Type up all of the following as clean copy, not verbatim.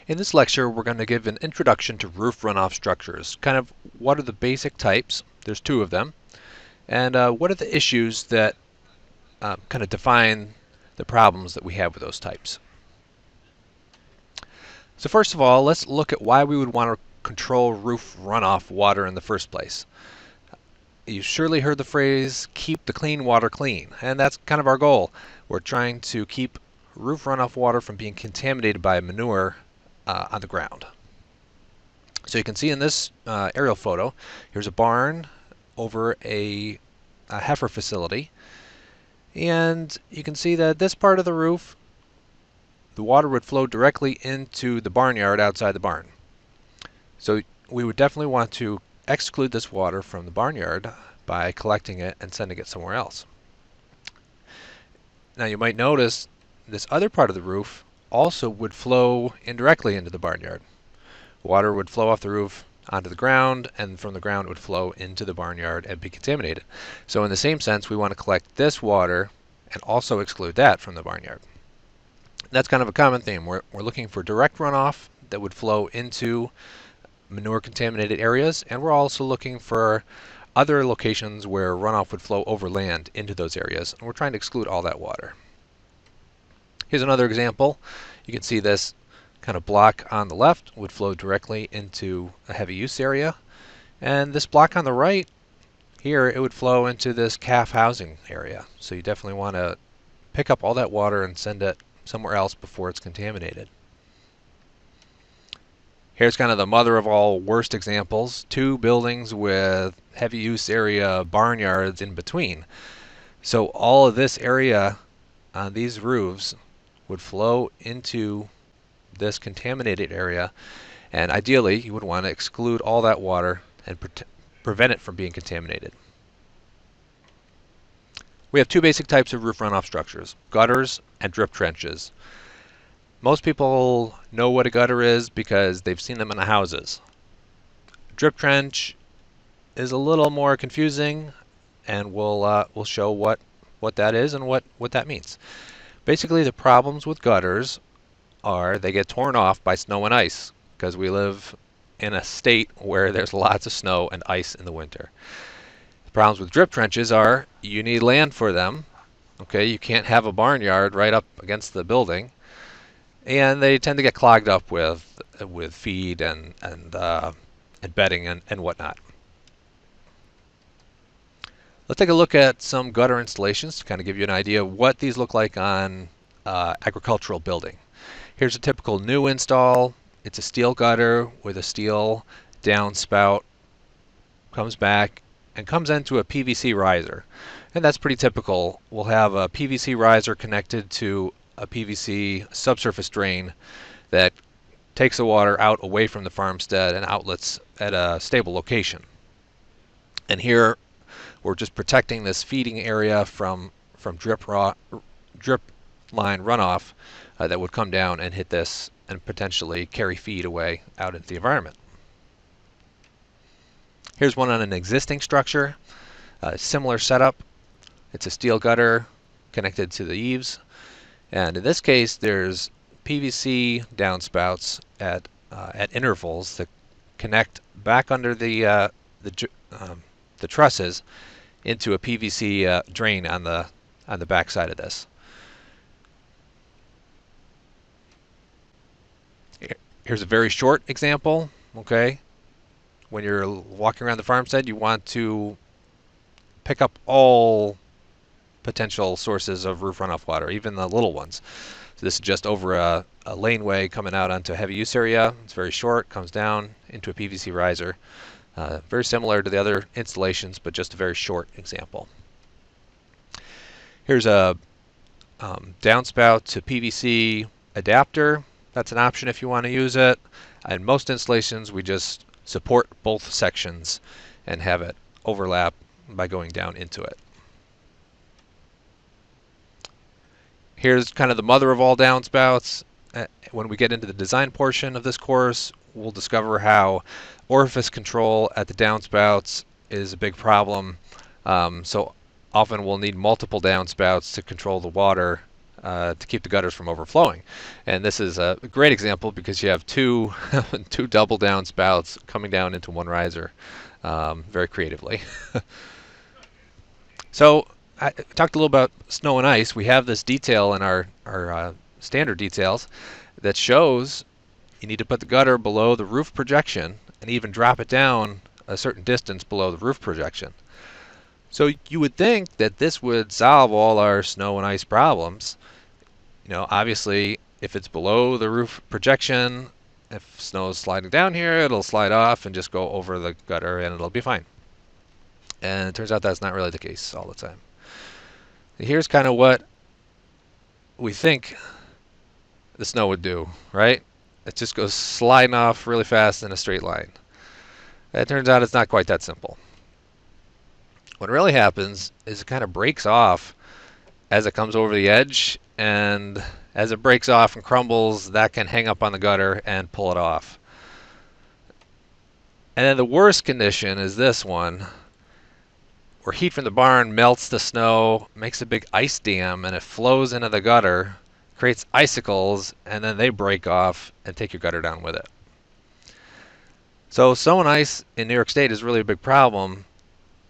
In this lecture, we're going to give an introduction to roof runoff structures. Kind of what are the basic types, there's two of them, and what are the issues that kind of define the problems that we have with those types. So first of all, let's look at why we would want to control roof runoff water in the first place. You've surely heard the phrase, keep the clean water clean, and that's kind of our goal. We're trying to keep roof runoff water from being contaminated by manure on the ground. So you can see in this aerial photo, here's a barn over a heifer facility. And you can see that this part of the roof, the water would flow directly into the barnyard outside the barn. So we would definitely want to exclude this water from the barnyard by collecting it and sending it somewhere else. Now you might notice this other part of the roof also would flow indirectly into the barnyard. Water would flow off the roof onto the ground, and from the ground it would flow into the barnyard and be contaminated. So in the same sense, we want to collect this water and also exclude that from the barnyard. That's kind of a common theme. We're looking for direct runoff that would flow into manure contaminated areas, and we're also looking for other locations where runoff would flow over land into those areas, and we're trying to exclude all that water. Here's another example. You can see this kind of block on the left would flow directly into a heavy use area, and this block on the right here, it would flow into this calf housing area. So you definitely want to pick up all that water and send it somewhere else before it's contaminated. Here's kind of the mother of all worst examples, two buildings with heavy use area barnyards in between. So all of this area on these roofs would flow into this contaminated area, and ideally you would want to exclude all that water and prevent it from being contaminated. We have two basic types of roof runoff structures, gutters and drip trenches. Most people know what a gutter is because they've seen them in the houses. Drip trench is a little more confusing, and we'll show what that is and what that means. Basically, the problems with gutters are they get torn off by snow and ice because we live in a state where there's lots of snow and ice in the winter. The problems with drip trenches are you need land for them. Okay, you can't have a barnyard right up against the building, and they tend to get clogged up with feed and bedding and whatnot. Let's take a look at some gutter installations to kind of give you an idea of what these look like on agricultural building. Here's a typical new install. It's a steel gutter with a steel downspout, comes back and comes into a PVC riser. And that's pretty typical. We'll have a PVC riser connected to a PVC subsurface drain that takes the water out away from the farmstead and outlets at a stable location. And here we're just protecting this feeding area from drip line runoff that would come down and hit this and potentially carry feed away out into the environment. Here's one on an existing structure, similar setup. It's a steel gutter connected to the eaves, and in this case there's PVC downspouts at intervals that connect back under the trusses into a PVC drain on the back side of this. Here's a very short example. Okay, when you're walking around the farmstead, you want to pick up all potential sources of roof runoff water, even the little ones. So this is just over a laneway coming out onto a heavy use area. It's very short, comes down into a PVC riser. Very similar to the other installations, but just a very short example. Here's a downspout to PVC adapter. That's an option if you want to use it. In most installations, we just support both sections and have it overlap by going down into it. Here's kind of the mother of all downspouts. When we get into the design portion of this course, we'll discover how orifice control at the downspouts is a big problem. So often we'll need multiple downspouts to control the water to keep the gutters from overflowing. And this is a great example because you have two two double down spouts coming down into one riser very creatively. So I talked a little about snow and ice. We have this detail in our standard details that shows you need to put the gutter below the roof projection and even drop it down a certain distance below the roof projection. So you would think that this would solve all our snow and ice problems. Obviously, if it's below the roof projection, if snow is sliding down here, it'll slide off and just go over the gutter and it'll be fine. And it turns out that's not really the case all the time. Here's kind of what we think the snow would do, right? It just goes sliding off really fast in a straight line. It turns out it's not quite that simple. What really happens is it kind of breaks off as it comes over the edge, and as it breaks off and crumbles, that can hang up on the gutter and pull it off. And then the worst condition is this one, where heat from the barn melts the snow, makes a big ice dam, and it flows into the gutter, creates icicles, and then they break off and take your gutter down with it. So snow and ice in New York State is really a big problem.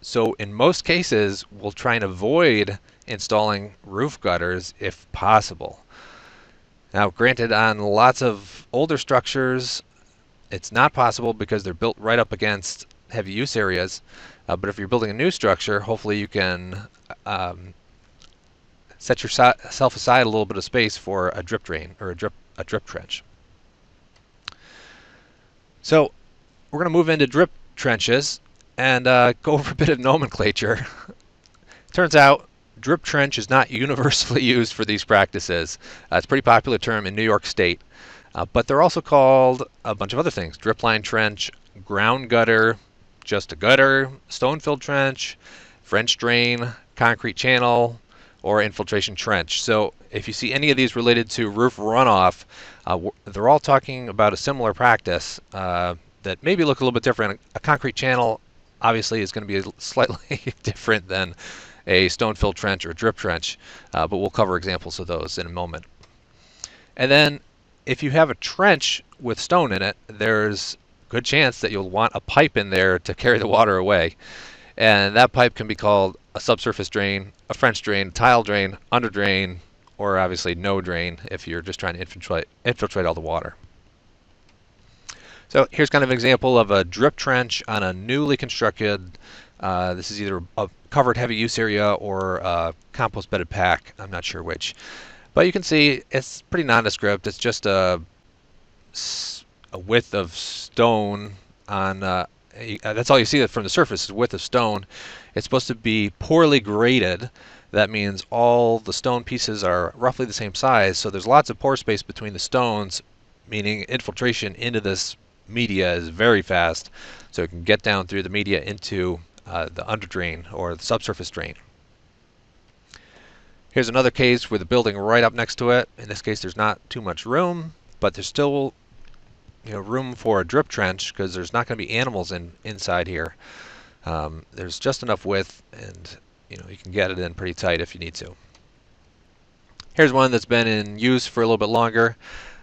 So in most cases, we'll try and avoid installing roof gutters if possible. Now, granted, on lots of older structures, it's not possible because they're built right up against heavy use areas. But if you're building a new structure, hopefully you can set yourself aside a little bit of space for a drip drain or a drip trench. So we're going to move into drip trenches and go over a bit of nomenclature. Turns out drip trench is not universally used for these practices. It's a pretty popular term in New York State. But they're also called a bunch of other things. Drip line trench, ground gutter, just a gutter, stone-filled trench, French drain, concrete channel, or infiltration trench. So if you see any of these related to roof runoff, they're all talking about a similar practice that maybe look a little bit different. A concrete channel obviously is going to be slightly different than a stone-filled trench or drip trench, but we'll cover examples of those in a moment. And then if you have a trench with stone in it, there's a good chance that you'll want a pipe in there to carry the water away. And that pipe can be called a subsurface drain, a French drain, tile drain, under drain, or obviously no drain if you're just trying to infiltrate all the water. So here's kind of an example of a drip trench on a newly constructed, this is either a covered heavy use area or a compost bedded pack, I'm not sure which. But you can see it's pretty nondescript. It's just a width of stone on, that's all you see from the surface is width of stone. It's supposed to be poorly graded. That means all the stone pieces are roughly the same size, so there's lots of pore space between the stones, meaning infiltration into this media is very fast, so it can get down through the media into the under drain or the subsurface drain. Here's another case with a building right up next to it. In this case, there's not too much room, but there's still room for a drip trench because there's not going to be animals inside here. There's just enough width, and you can get it in pretty tight if you need to. Here's one that's been in use for a little bit longer.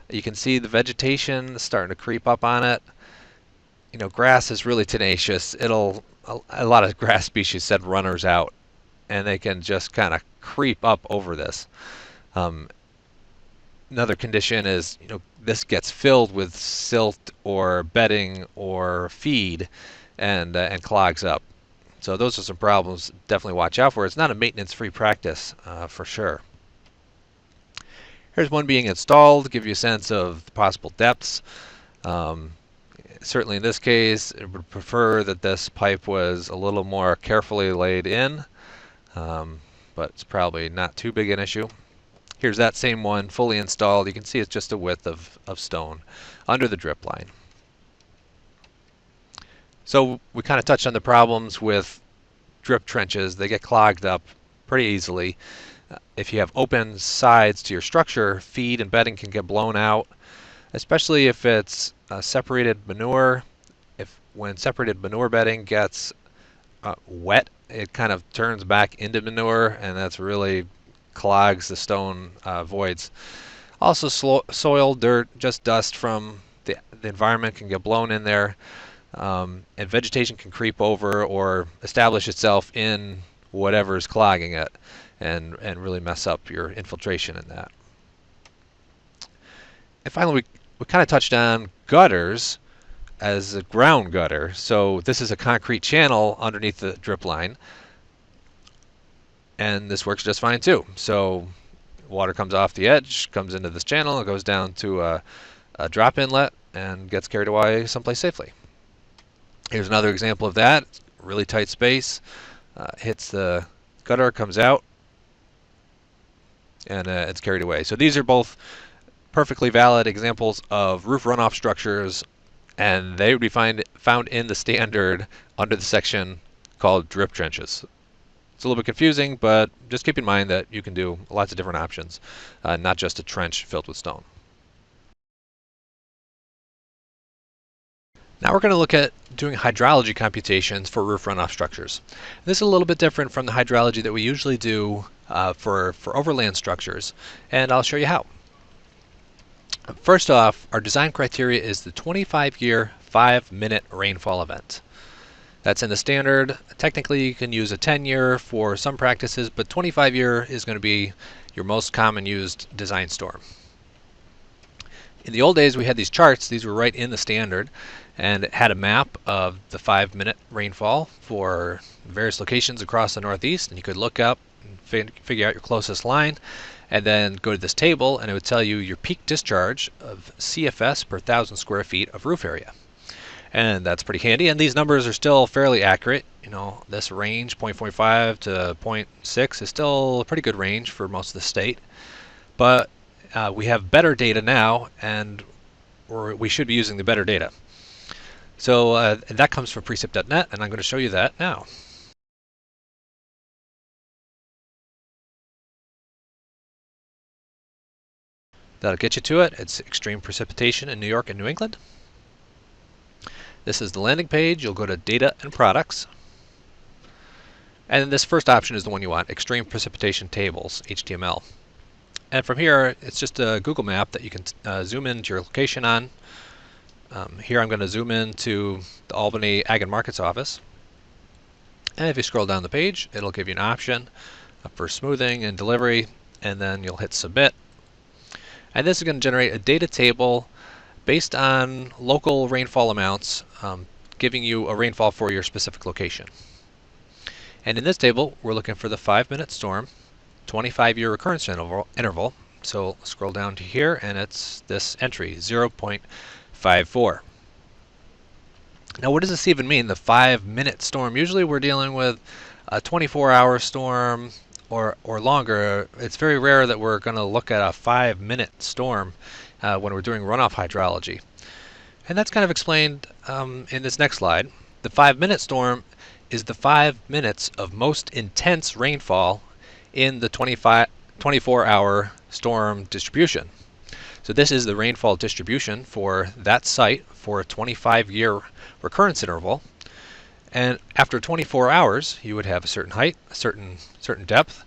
You can see the vegetation starting to creep up on it. Grass is really tenacious. A lot of grass species send runners out, and they can just kind of creep up over this. Another condition is, this gets filled with silt or bedding or feed and clogs up. So those are some problems definitely watch out for. It's not a maintenance-free practice for sure. Here's one being installed, give you a sense of the possible depths. Certainly in this case, I would prefer that this pipe was a little more carefully laid in, but it's probably not too big an issue. Here's that same one fully installed. You can see it's just a width of stone under the drip line. So we kind of touched on the problems with drip trenches. They get clogged up pretty easily. If you have open sides to your structure, feed and bedding can get blown out, especially if it's separated manure. When separated manure bedding gets wet, it kind of turns back into manure, and that's really clogs the stone voids. Also, soil, dirt, just dust from the environment can get blown in there, and vegetation can creep over or establish itself in whatever's clogging it, and really mess up your infiltration in that. And finally, we kind of touched on gutters as a ground gutter. So this is a concrete channel underneath the drip line, and this works just fine too. So water comes off the edge, comes into this channel, it goes down to a drop inlet and gets carried away someplace safely. Here's another example of that. Really tight space, hits the gutter, comes out, and it's carried away. So these are both perfectly valid examples of roof runoff structures, and they would be found in the standard under the section called drip trenches. It's a little bit confusing, but just keep in mind that you can do lots of different options, not just a trench filled with stone. Now we're going to look at doing hydrology computations for roof runoff structures. This is a little bit different from the hydrology that we usually do for overland structures, and I'll show you how. First off, our design criteria is the 25-year, 5-minute rainfall event. That's in the standard. Technically, you can use a 10-year for some practices, but 25-year is going to be your most common used design storm. In the old days, we had these charts. These were right in the standard, and it had a map of the 5-minute rainfall for various locations across the Northeast, and you could look up and figure out your closest line, and then go to this table, and it would tell you your peak discharge of CFS per 1,000 square feet of roof area. And that's pretty handy, and these numbers are still fairly accurate. You know, this range, 0.45 to 0.6, is still a pretty good range for most of the state. But we have better data now, and we should be using the better data. So that comes from precip.net, and I'm going to show you that now. That'll get you to it. It's extreme precipitation in New York and New England. This is the landing page. You'll go to Data and Products. And this first option is the one you want, Extreme Precipitation Tables, HTML. And from here, it's just a Google map that you can zoom into your location on. Here I'm going to zoom in to the Albany Ag and Markets office. And if you scroll down the page, it'll give you an option for smoothing and delivery, and then you'll hit Submit. And this is going to generate a data table based on local rainfall amounts, giving you a rainfall for your specific location. And in this table, we're looking for the 5-minute storm, 25-year recurrence interval. So scroll down to here, and it's this entry, 0.54. Now, what does this even mean, the 5-minute storm? Usually we're dealing with a 24-hour storm or longer. It's very rare that we're going to look at a 5-minute storm when we're doing runoff hydrology. And that's kind of explained in this next slide. The 5-minute storm is the 5 minutes of most intense rainfall in the 24-hour storm distribution. So this is the rainfall distribution for that site for a 25-year recurrence interval. And after 24 hours, you would have a certain height, a certain depth.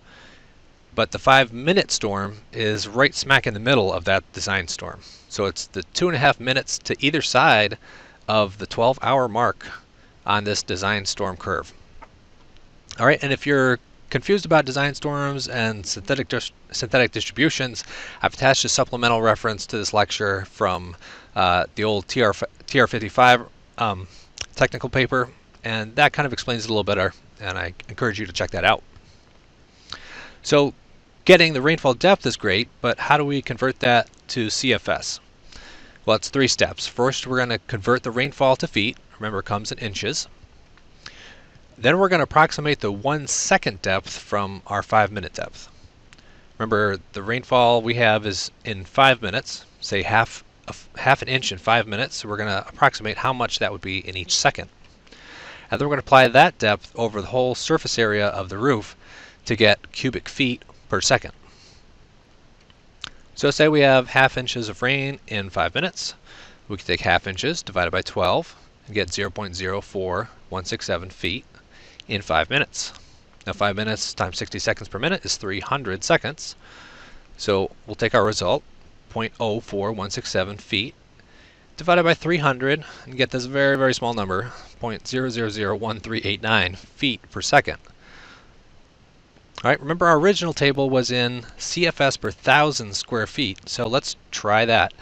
But the 5-minute storm is right smack in the middle of that design storm. So it's the 2.5 minutes to either side of the 12-hour mark on this design storm curve. All right, and if you're confused about design storms and synthetic distributions, I've attached a supplemental reference to this lecture from the old TR55 technical paper, and that kind of explains it a little better, and I encourage you to check that out. So getting the rainfall depth is great, but how do we convert that to CFS? Well, it's 3 steps. First, we're going to convert the rainfall to feet. Remember, it comes in inches. Then we're going to approximate the 1-second depth from our 5-minute depth. Remember, the rainfall we have is in 5 minutes, say half an inch in 5 minutes, so we're going to approximate how much that would be in each second. And then we're going to apply that depth over the whole surface area of the roof to get cubic feet per second. So say we have ½ inches of rain in 5 minutes. We can take ½ inches divided by 12 and get 0.04167 feet in 5 minutes. Now 5 minutes times 60 seconds per minute is 300 seconds. So we'll take our result, 0.04167 feet, divided by 300, and get this very, very small number, 0.0001389 feet per second. All right, remember our original table was in CFS per 1,000 square feet, so let's try that.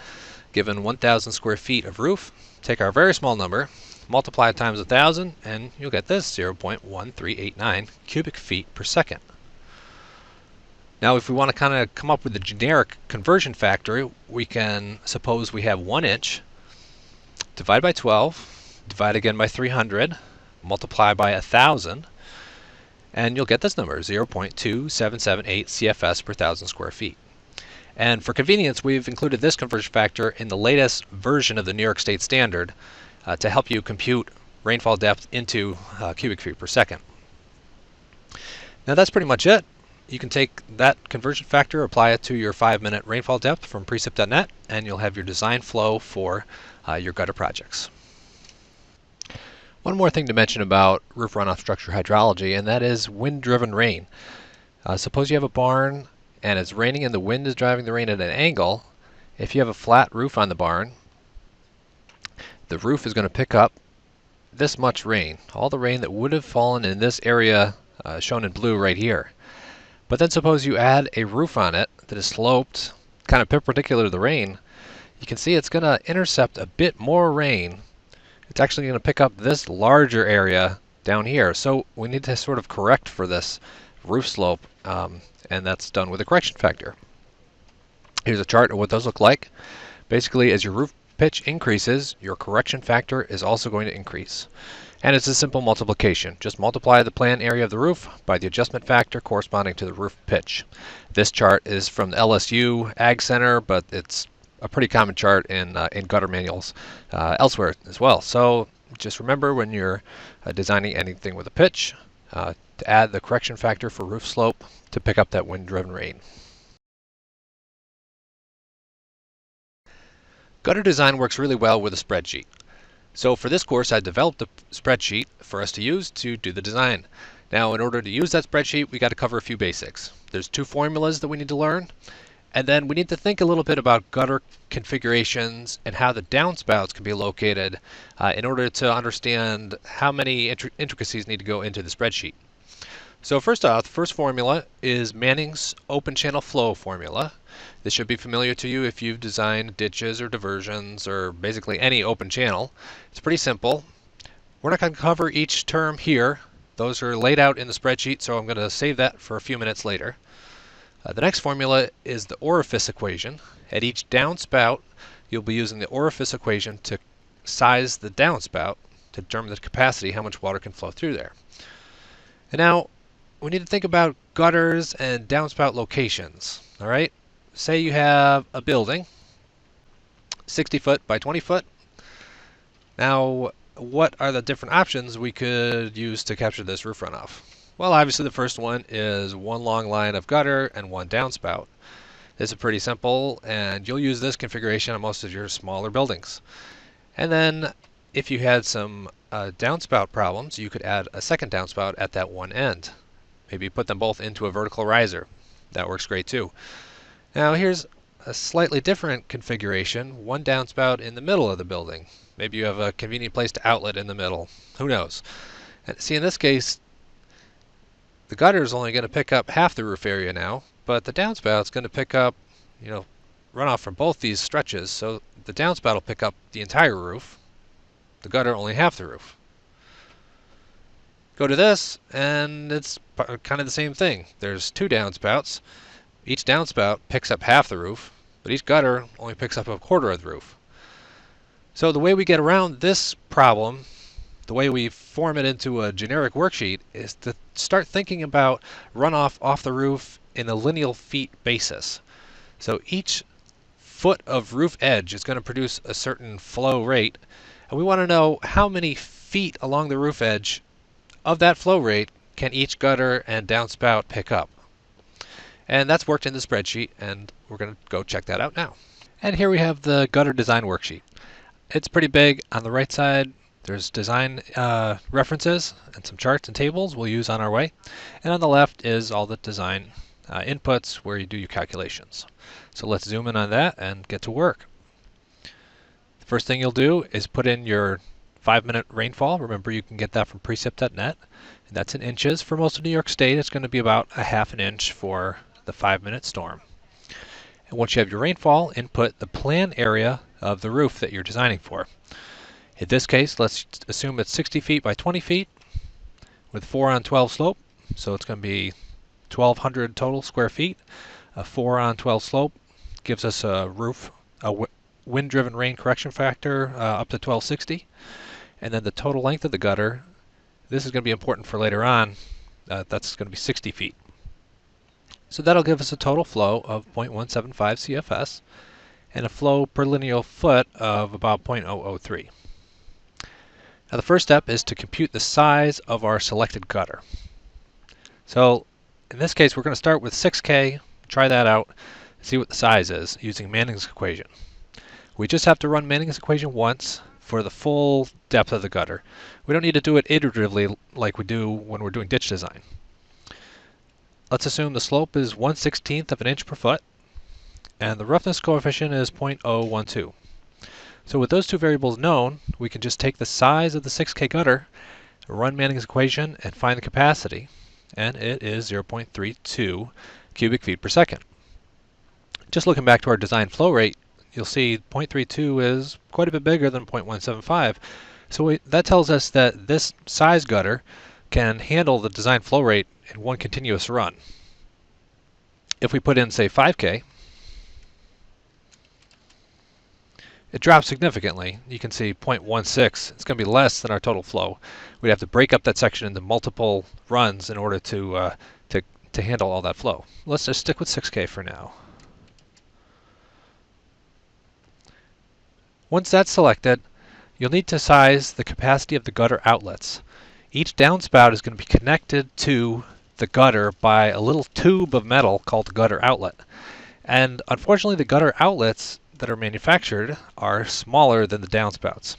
Given 1,000 square feet of roof, take our very small number, multiply it times 1,000, and you'll get this, 0.1389 cubic feet per second. Now, if we want to kind of come up with a generic conversion factor, we can suppose we have 1 inch, divide by 12, divide again by 300, multiply by 1,000, and you'll get this number, 0.2778 CFS per 1,000 square feet. And for convenience, we've included this conversion factor in the latest version of the New York State Standard to help you compute rainfall depth into cubic feet per second. Now that's pretty much it. You can take that conversion factor, apply it to your 5-minute rainfall depth from precip.net, and you'll have your design flow for your gutter projects. One more thing to mention about roof runoff structure hydrology, and that is wind-driven rain. Suppose you have a barn and it's raining and the wind is driving the rain at an angle. If you have a flat roof on the barn, the roof is going to pick up this much rain, all the rain that would have fallen in this area shown in blue right here. But then suppose you add a roof on it that is sloped kind of perpendicular to the rain, you can see it's going to intercept a bit more rain. It's actually going to pick up this larger area down here. So we need to sort of correct for this roof slope, and that's done with a correction factor. Here's a chart of what those look like. Basically, as your roof pitch increases, your correction factor is also going to increase. And it's a simple multiplication. Just multiply the plan area of the roof by the adjustment factor corresponding to the roof pitch. This chart is from the LSU Ag Center, but it's a pretty common chart in gutter manuals elsewhere as well. So just remember when you're designing anything with a pitch to add the correction factor for roof slope to pick up that wind-driven rain. Gutter design works really well with a spreadsheet. So for this course, I developed a spreadsheet for us to use to do the design. Now, in order to use that spreadsheet, we got to cover a few basics. There's 2 formulas that we need to learn, and then we need to think a little bit about gutter configurations and how the downspouts can be located in order to understand how many intricacies need to go into the spreadsheet. So first off, the first formula is Manning's open channel flow formula. This should be familiar to you if you've designed ditches or diversions or basically any open channel. It's pretty simple. We're not going to cover each term here. Those are laid out in the spreadsheet, so I'm going to save that for a few minutes later. The next formula is the orifice equation. At each downspout, you'll be using the orifice equation to size the downspout to determine the capacity, how much water can flow through there. And now, we need to think about gutters and downspout locations. All right? Say you have a building, 60 foot by 20 foot. Now, what are the different options we could use to capture this roof runoff? Well, obviously the first one is one long line of gutter and one downspout. This is pretty simple, and you'll use this configuration on most of your smaller buildings. And then if you had some downspout problems, you could add a second downspout at that one end. Maybe put them both into a vertical riser. That works great too. Now here's a slightly different configuration, one downspout in the middle of the building. Maybe you have a convenient place to outlet in the middle. Who knows? And see, in this case, the gutter is only going to pick up half the roof area now, but the downspout is going to pick up, runoff from both these stretches. So the downspout will pick up the entire roof, the gutter only half the roof. Go to this, and it's kind of the same thing. There's 2 downspouts. Each downspout picks up half the roof, but each gutter only picks up a quarter of the roof. So the way we get around this problem, the way we form it into a generic worksheet, is to start thinking about runoff off the roof in a lineal feet basis. So each foot of roof edge is going to produce a certain flow rate, and we want to know how many feet along the roof edge of that flow rate can each gutter and downspout pick up. And that's worked in the spreadsheet, and we're going to go check that out now. And here we have the gutter design worksheet. It's pretty big. On the right side, There's design references and some charts and tables we'll use on our way. And on the left is all the design inputs where you do your calculations. So let's zoom in on that and get to work. The first thing you'll do is put in your 5-minute rainfall. Remember, you can get that from precip.net. And that's in inches. For most of New York State, it's going to be about a half an inch for the 5-minute storm. And once you have your rainfall, input the plan area of the roof that you're designing for. In this case, let's assume it's 60 feet by 20 feet with 4 on 12 slope. So it's going to be 1,200 total square feet. A 4 on 12 slope gives us a roof, wind-driven rain correction factor up to 1260. And then the total length of the gutter, this is going to be important for later on, that's going to be 60 feet. So that'll give us a total flow of 0.175 CFS and a flow per linear foot of about 0.003. Now the first step is to compute the size of our selected gutter. So in this case, we're going to start with 6K, try that out, see what the size is using Manning's equation. We just have to run Manning's equation once for the full depth of the gutter. We don't need to do it iteratively like we do when we're doing ditch design. Let's assume the slope is 1/16 of an inch per foot, and the roughness coefficient is 0.012. So with those two variables known, we can just take the size of the 6K gutter, run Manning's equation, and find the capacity, and it is 0.32 cubic feet per second. Just looking back to our design flow rate, you'll see 0.32 is quite a bit bigger than 0.175. So that tells us that this size gutter can handle the design flow rate in one continuous run. If we put in, say, 5K, it drops significantly. You can see 0.16. It's going to be less than our total flow. We'd have to break up that section into multiple runs in order to handle all that flow. Let's just stick with 6K for now. Once that's selected, you'll need to size the capacity of the gutter outlets. Each downspout is going to be connected to the gutter by a little tube of metal called the gutter outlet. And unfortunately, the gutter outlets that are manufactured are smaller than the downspouts.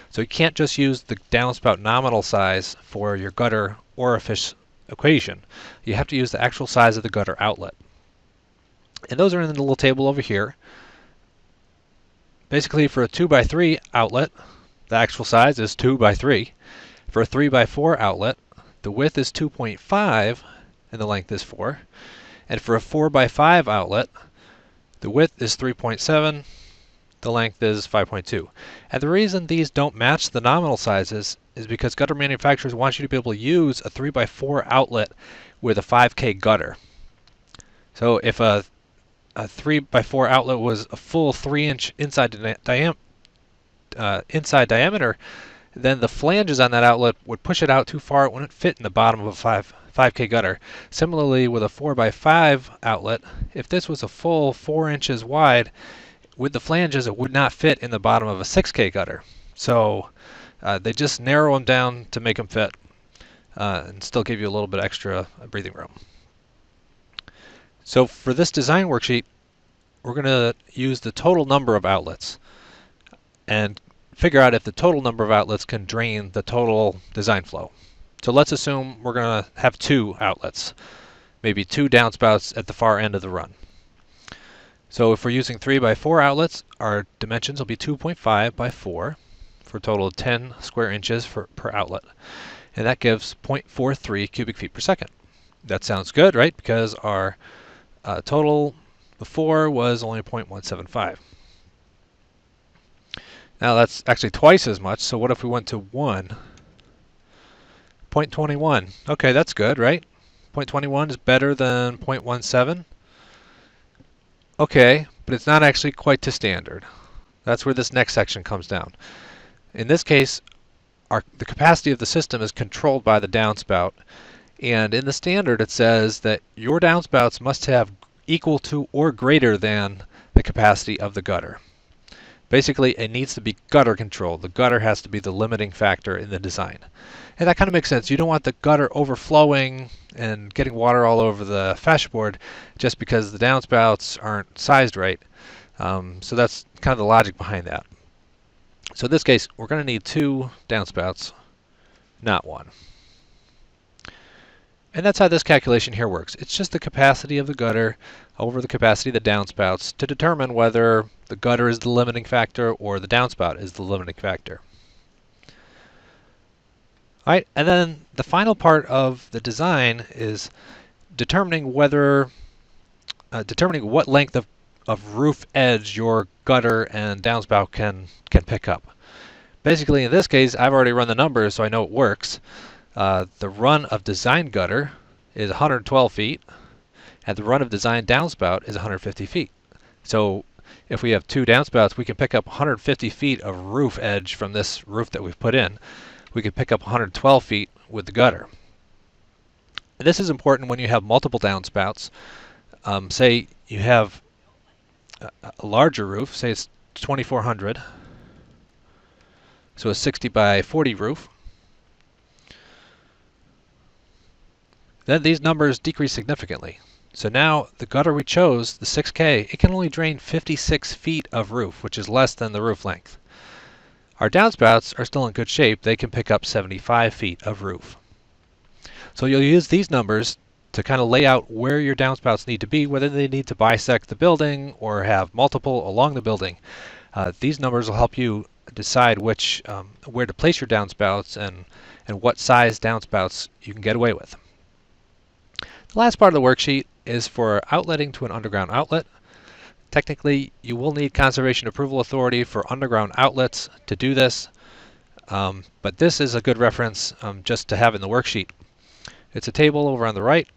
So you can't just use the downspout nominal size for your gutter orifice equation. You have to use the actual size of the gutter outlet. And those are in the little table over here. Basically, for a 2x3 outlet, the actual size is 2x3. For a 3x4 outlet, the width is 2.5 and the length is 4. And for a 4x5 outlet, the width is 3.7, the length is 5.2. And the reason these don't match the nominal sizes is because gutter manufacturers want you to be able to use a 3x4 outlet with a 5K gutter. So if a 3x4 outlet was a full 3-inch inside diameter, then the flanges on that outlet would push it out too far. It wouldn't fit in the bottom of a 5K gutter. Similarly, with a 4x5 outlet, if this was a full 4 inches wide, with the flanges, it would not fit in the bottom of a 6K gutter. So they just narrow them down to make them fit and still give you a little bit extra breathing room. So for this design worksheet, we're going to use the total number of outlets and figure out if the total number of outlets can drain the total design flow. So let's assume we're going to have 2 outlets, maybe 2 downspouts at the far end of the run. So if we're using 3x4 outlets, our dimensions will be 2.5 by 4 for a total of 10 square inches per outlet. And that gives 0.43 cubic feet per second. That sounds good, right? Because our total before was only 0.175. Now that's actually twice as much, so what if we went to 1? 0.21. Okay, that's good, right? 0.21 is better than 0.17. Okay, but it's not actually quite to standard. That's where this next section comes down. In this case, the capacity of the system is controlled by the downspout, and in the standard it says that your downspouts must have equal to or greater than the capacity of the gutter. Basically, it needs to be gutter controlled. The gutter has to be the limiting factor in the design. And that kind of makes sense. You don't want the gutter overflowing and getting water all over the fascia board just because the downspouts aren't sized right. So that's kind of the logic behind that. So in this case, we're going to need 2 downspouts, not 1. And that's how this calculation here works. It's just the capacity of the gutter over the capacity of the downspouts to determine whether the gutter is the limiting factor or the downspout is the limiting factor. All right, and then the final part of the design is determining whether, determining what length of roof edge your gutter and downspout can pick up. Basically, in this case, I've already run the numbers, so I know it works. The run of design gutter is 112 feet, and the run of design downspout is 150 feet. So if we have 2 downspouts, we can pick up 150 feet of roof edge from this roof that we've put in. We could pick up 112 feet with the gutter. And this is important when you have multiple downspouts. Say you have a larger roof, say it's 2400, so a 60 by 40 roof. Then these numbers decrease significantly. So now the gutter we chose, the 6K, it can only drain 56 feet of roof, which is less than the roof length. Our downspouts are still in good shape. They can pick up 75 feet of roof. So you'll use these numbers to kind of lay out where your downspouts need to be, whether they need to bisect the building or have multiple along the building. These numbers will help you decide which where to place your downspouts and what size downspouts you can get away with. The last part of the worksheet is for outletting to an underground outlet. Technically, you will need Conservation Approval Authority for underground outlets to do this, but this is a good reference just to have in the worksheet. It's a table over on the right,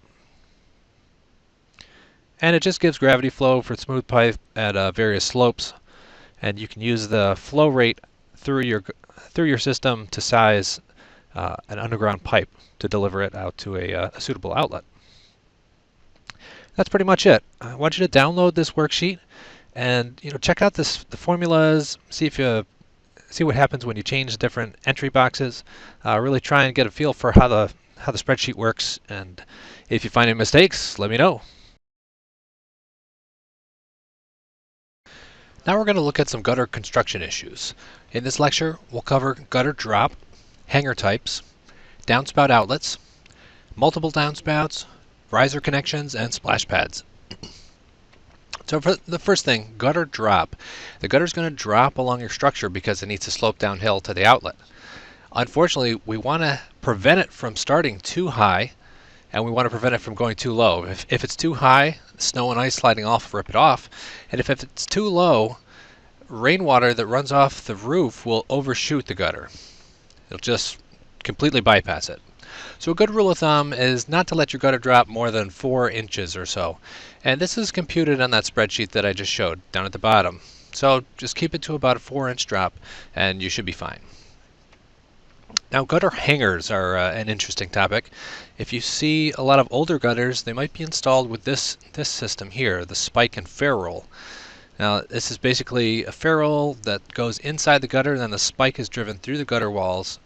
and it just gives gravity flow for smooth pipe at various slopes, and you can use the flow rate through your system to size an underground pipe to deliver it out to a suitable outlet. That's pretty much it. I want you to download this worksheet and check out the formulas, see what happens when you change different entry boxes. Really try and get a feel for how the spreadsheet works, and if you find any mistakes, let me know. Now we're going to look at some gutter construction issues. In this lecture, we'll cover gutter drop, hanger types, downspout outlets, multiple downspouts, riser connections, and splash pads. So for the first thing, gutter drop. The gutter is going to drop along your structure because it needs to slope downhill to the outlet. Unfortunately, we want to prevent it from starting too high, and we want to prevent it from going too low. If it's too high, snow and ice sliding off rip it off, and if it's too low, rainwater that runs off the roof will overshoot the gutter. It'll just completely bypass it. So a good rule of thumb is not to let your gutter drop more than 4 inches or so. And this is computed on that spreadsheet that I just showed down at the bottom. So just keep it to about a 4-inch drop and you should be fine. Now gutter hangers are an interesting topic. If you see a lot of older gutters, they might be installed with this system here, the spike and ferrule. Now this is basically a ferrule that goes inside the gutter, and then the spike is driven through the gutter walls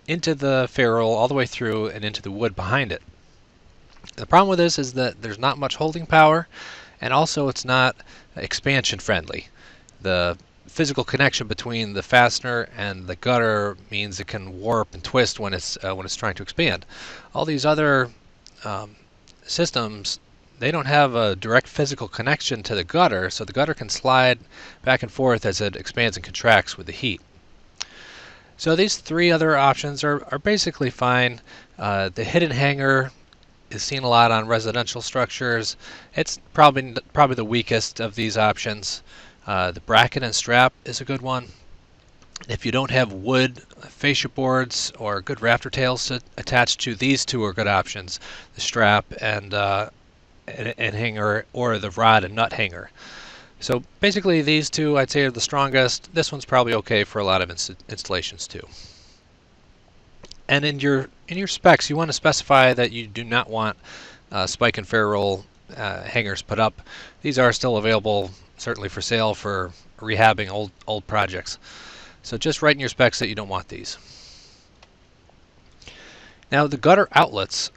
into the ferrule all the way through and into the wood behind it. The problem with this is that there's not much holding power, and also it's not expansion friendly. The physical connection between the fastener and the gutter means it can warp and twist when it's trying to expand. All these other systems, they don't have a direct physical connection to the gutter, so the gutter can slide back and forth as it expands and contracts with the heat. So these 3 other options are basically fine. The hidden hanger is seen a lot on residential structures. It's probably the weakest of these options. The bracket and strap is a good one. If you don't have wood fascia boards or good rafter tails attached to, these 2 are good options: the strap and hanger, or the rod and nut hanger. So basically these 2 I'd say are the strongest. This one's probably okay for a lot of installations too. And in your specs, you want to specify that you do not want spike and ferrule hangers put up. These are still available, certainly for sale for rehabbing old projects. So just write in your specs that you don't want these. Now the gutter outlets,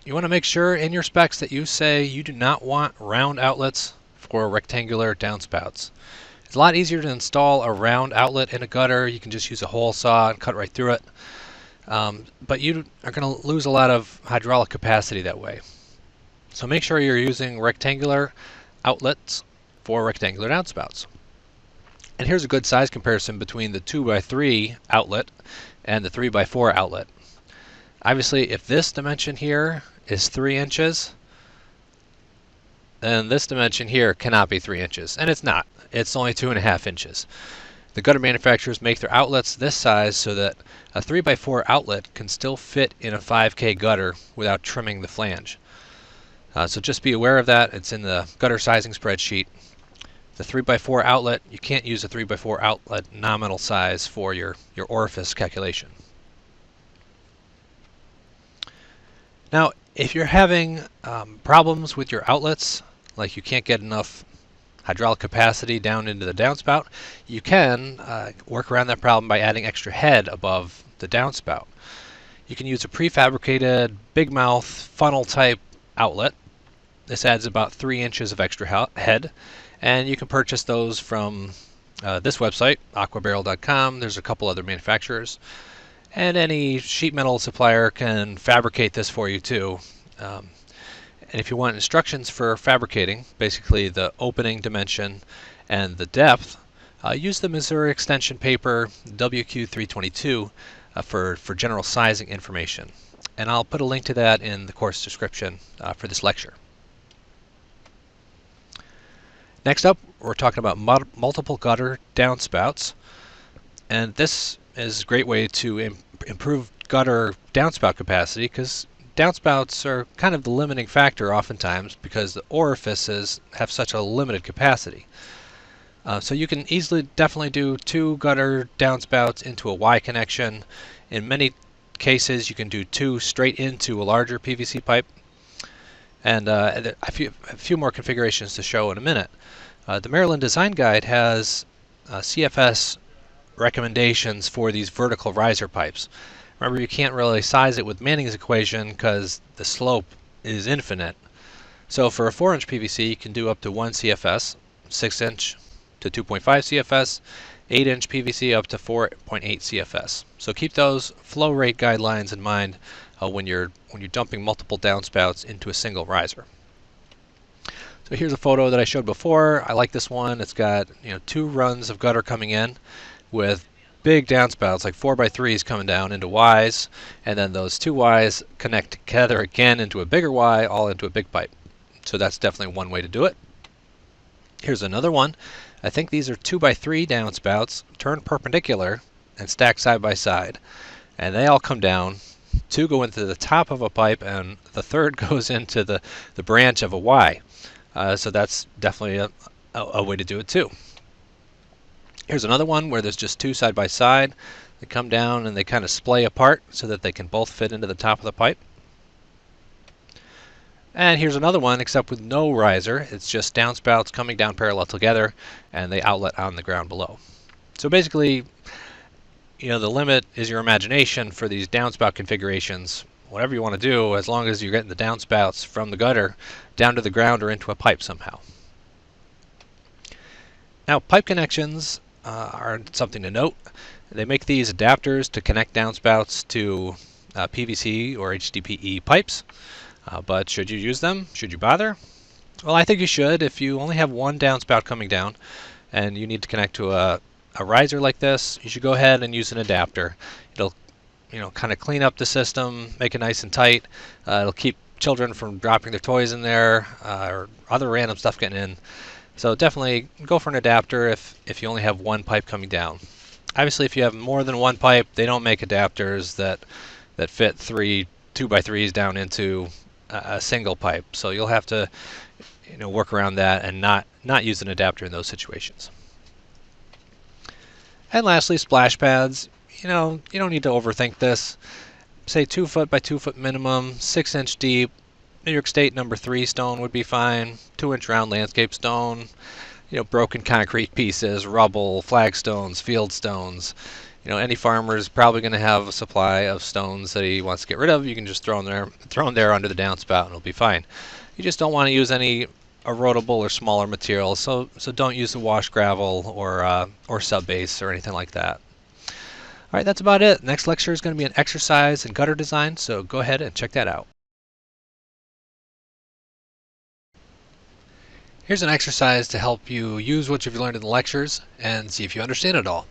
you want to make sure in your specs that you say you do not want round outlets for rectangular downspouts. It's a lot easier to install a round outlet in a gutter. You can just use a hole saw and cut right through it. But you are going to lose a lot of hydraulic capacity that way. So make sure you're using rectangular outlets for rectangular downspouts. And here's a good size comparison between the 2x3 outlet and the 3x4 outlet. Obviously, if this dimension here is 3 inches, then this dimension here cannot be 3 inches. And it's not. It's only 2.5 inches. The gutter manufacturers make their outlets this size so that a 3x4 outlet can still fit in a 5K gutter without trimming the flange. So just be aware of that. It's in the gutter sizing spreadsheet. The 3x4 outlet, you can't use a 3x4 outlet nominal size for your orifice calculation. Now, if you're having problems with your outlets, like you can't get enough hydraulic capacity down into the downspout, you can work around that problem by adding extra head above the downspout. You can use a prefabricated big mouth funnel type outlet. This adds about 3 inches of extra head, and you can purchase those from this website, aquabarrel.com. There's a couple other manufacturers, and any sheet metal supplier can fabricate this for you too. And if you want instructions for fabricating, basically the opening dimension and the depth, use the Missouri extension paper WQ322 for general sizing information. And I'll put a link to that in the course description for this lecture. Next up, we're talking about multiple gutter downspouts. And this is a great way to improve gutter downspout capacity, because downspouts are kind of the limiting factor oftentimes because the orifices have such a limited capacity. So you can definitely do 2 gutter downspouts into a Y connection. In many cases, you can do 2 straight into a larger PVC pipe. And a few more configurations to show in a minute. The Maryland Design Guide has CFS recommendations for these vertical riser pipes. Remember, you can't really size it with Manning's equation because the slope is infinite. So for a 4-inch PVC, you can do up to 1 CFS, 6-inch to 2.5 CFS, 8-inch PVC up to 4.8 CFS. So keep those flow rate guidelines in mind when you're dumping multiple downspouts into a single riser. So here's a photo that I showed before. I like this one. It's got 2 runs of gutter coming in with big downspouts, like 4x3s coming down into Ys, and then those 2 Ys connect together again into a bigger Y, all into a big pipe. So that's definitely one way to do it. Here's another one. I think these are 2x3 downspouts turned perpendicular and stacked side by side. And they all come down. 2 go into the top of a pipe, and the 3rd goes into the branch of a Y. So that's definitely a way to do it too. Here's another one where there's just 2 side by side. They come down and they kind of splay apart so that they can both fit into the top of the pipe. And here's another one, except with no riser. It's just downspouts coming down parallel together, and they outlet on the ground below. So basically, the limit is your imagination for these downspout configurations. Whatever you want to do, as long as you're getting the downspouts from the gutter down to the ground or into a pipe somehow. Now, pipe connections are something to note. They make these adapters to connect downspouts to PVC or HDPE pipes. But should you use them? Should you bother? Well, I think you should. If you only have one downspout coming down and you need to connect to a riser like this, you should go ahead and use an adapter. It'll kind of clean up the system, make it nice and tight. It'll keep children from dropping their toys in there or other random stuff getting in. So definitely go for an adapter if you only have one pipe coming down. Obviously, if you have more than one pipe, they don't make adapters that fit 3 2x3s down into a single pipe. So you'll have to work around that and not use an adapter in those situations. And lastly, splash pads. You don't need to overthink this. Say 2 foot by 2 foot minimum, 6-inch deep. New York State number 3 stone would be fine. 2-inch round landscape stone. Broken concrete pieces, rubble, flagstones, field stones. Any farmer is probably going to have a supply of stones that he wants to get rid of. You can just throw them there under the downspout, and it'll be fine. You just don't want to use any erodible or smaller materials, so don't use the wash gravel or sub base or anything like that. All right, that's about it. Next lecture is going to be an exercise in gutter design, so go ahead and check that out. Here's an exercise to help you use what you've learned in the lectures and see if you understand it all.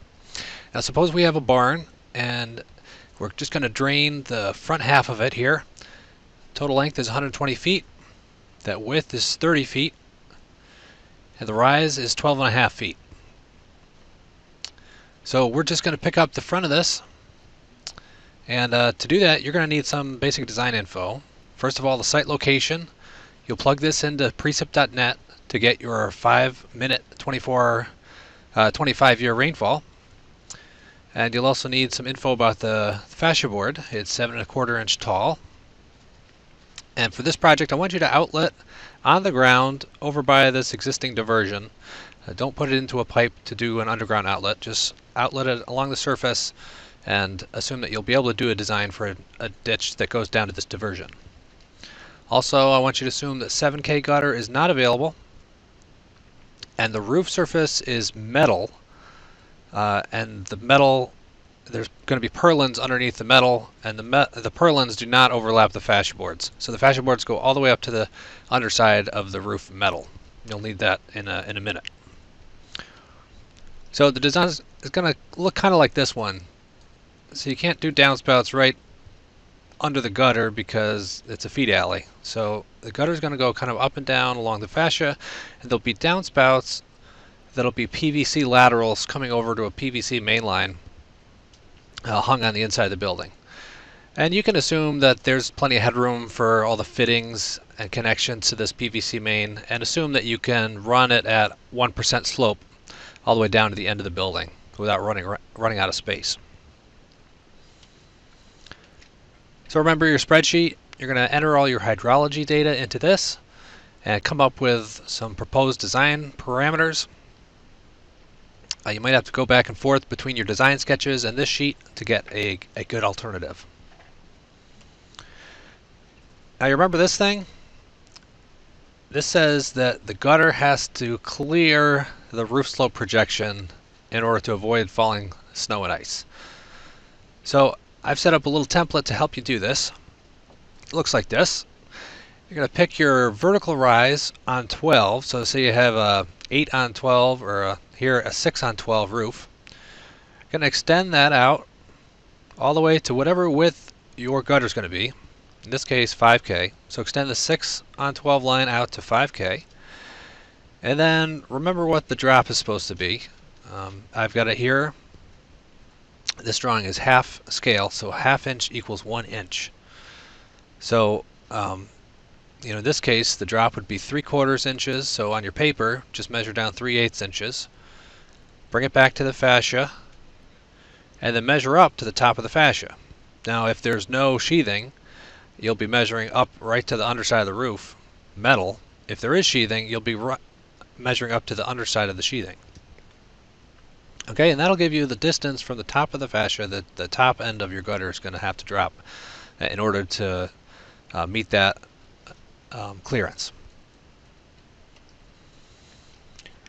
Now suppose we have a barn and we're just going to drain the front half of it here. Total length is 120 feet. That width is 30 feet. And the rise is 12.5 feet. So we're just going to pick up the front of this. And to do that, you're going to need some basic design info. First of all, the site location. You'll plug this into precip.net to get your 5-minute 25-year rainfall. And you'll also need some info about the fascia board. It's 7¼ inch tall. And for this project, I want you to outlet on the ground over by this existing diversion. Don't put it into a pipe to do an underground outlet. Just outlet it along the surface and assume that you'll be able to do a design for a ditch that goes down to this diversion. Also, I want you to assume that 7K gutter is not available, and the roof surface is metal, and the metal, there's going to be purlins underneath the metal, and the purlins do not overlap the fascia boards. So the fascia boards go all the way up to the underside of the roof metal. You'll need that in a minute. So the design is going to look kind of like this one. So you can't do downspouts right under the gutter because it's a feed alley. So the gutter is going to go kind of up and down along the fascia, and there'll be downspouts that'll be PVC laterals coming over to a PVC main line hung on the inside of the building. And you can assume that there's plenty of headroom for all the fittings and connections to this PVC main, and assume that you can run it at 1% slope all the way down to the end of the building without running out of space. So remember your spreadsheet. You're going to enter all your hydrology data into this and come up with some proposed design parameters. You might have to go back and forth between your design sketches and this sheet to get a good alternative. Now you remember this thing? This says that the gutter has to clear the roof slope projection in order to avoid falling snow and ice. So I've set up a little template to help you do this. It looks like this. You're going to pick your vertical rise on 12. So say you have a 8 on 12 or here a 6 on 12 roof. You're going to extend that out all the way to whatever width your gutter is going to be. In this case, 5K. So extend the 6 on 12 line out to 5K. And then remember what the drop is supposed to be. I've got it here. This drawing is half scale, so ½ inch equals 1 inch. So, in this case, the drop would be 3/4 inches. So on your paper, just measure down 3/8 inches. Bring it back to the fascia, and then measure up to the top of the fascia. Now, if there's no sheathing, you'll be measuring up right to the underside of the roof, metal. If there is sheathing, you'll be measuring up to the underside of the sheathing. Okay, and that'll give you the distance from the top of the fascia that the top end of your gutter is going to have to drop in order to meet that clearance.